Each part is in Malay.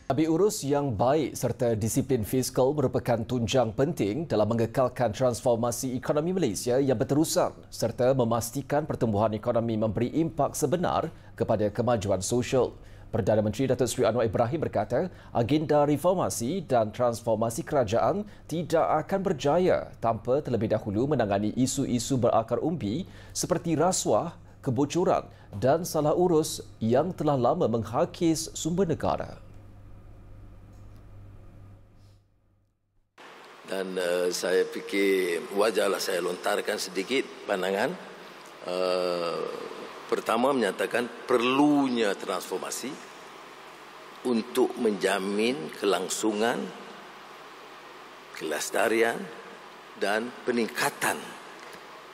Tabik urus yang baik serta disiplin fiskal merupakan tunjang penting dalam mengekalkan transformasi ekonomi Malaysia yang berterusan serta memastikan pertumbuhan ekonomi memberi impak sebenar kepada kemajuan sosial. Perdana Menteri Datuk Seri Anwar Ibrahim berkata, agenda reformasi dan transformasi kerajaan tidak akan berjaya tanpa terlebih dahulu menangani isu-isu berakar umbi seperti rasuah, kebocoran dan salah urus yang telah lama menghakis sumber negara. Dan saya fikir wajarlah saya lontarkan sedikit pandangan. Pertama menyatakan perlunya transformasi untuk menjamin kelangsungan, kelestarian dan peningkatan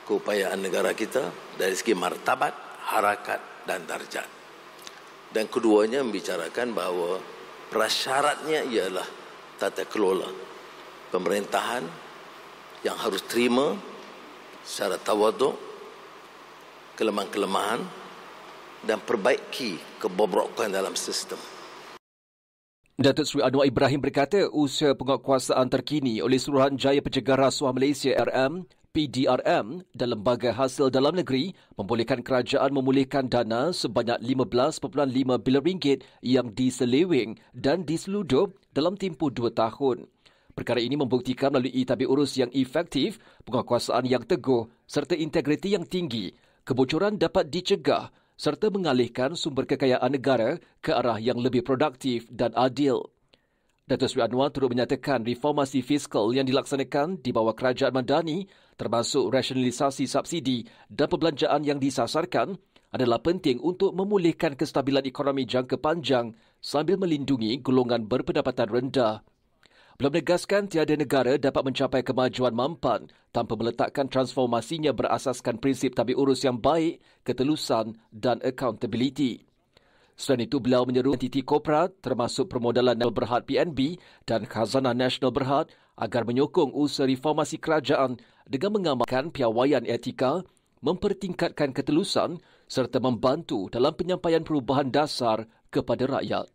keupayaan negara kita dari segi martabat, harakat dan darjat. Dan keduanya membicarakan bahawa prasyaratnya ialah tata kelola pemerintahan yang harus terima secara tawaduk kelemahan-kelemahan dan perbaiki kebobrokan dalam sistem. Datuk Seri Anwar Ibrahim berkata usaha penguatkuasaan terkini oleh Suruhanjaya Pencegah Rasuah Malaysia RM, PDRM dan Lembaga Hasil Dalam Negeri membolehkan kerajaan memulihkan dana sebanyak 15.5 bilion ringgit yang diseleweng dan diseludup dalam tempoh 2 tahun. Perkara ini membuktikan melalui tabik urus yang efektif, penguatkuasaan yang teguh serta integriti yang tinggi, kebocoran dapat dicegah serta mengalihkan sumber kekayaan negara ke arah yang lebih produktif dan adil. Datuk Seri Anwar turut menyatakan reformasi fiskal yang dilaksanakan di bawah kerajaan Madani termasuk rasionalisasi subsidi dan perbelanjaan yang disasarkan adalah penting untuk memulihkan kestabilan ekonomi jangka panjang sambil melindungi golongan berpendapatan rendah. Beliau menegaskan tiada negara dapat mencapai kemajuan mampan tanpa meletakkan transformasinya berasaskan prinsip tabik urus yang baik, ketelusan dan accountability. Selain itu, beliau menyeru entiti korporat termasuk Permodalan Nasional Berhad PNB dan Khazanah Nasional Berhad agar menyokong usaha reformasi kerajaan dengan mengamalkan piawaian etika, mempertingkatkan ketelusan serta membantu dalam penyampaian perubahan dasar kepada rakyat.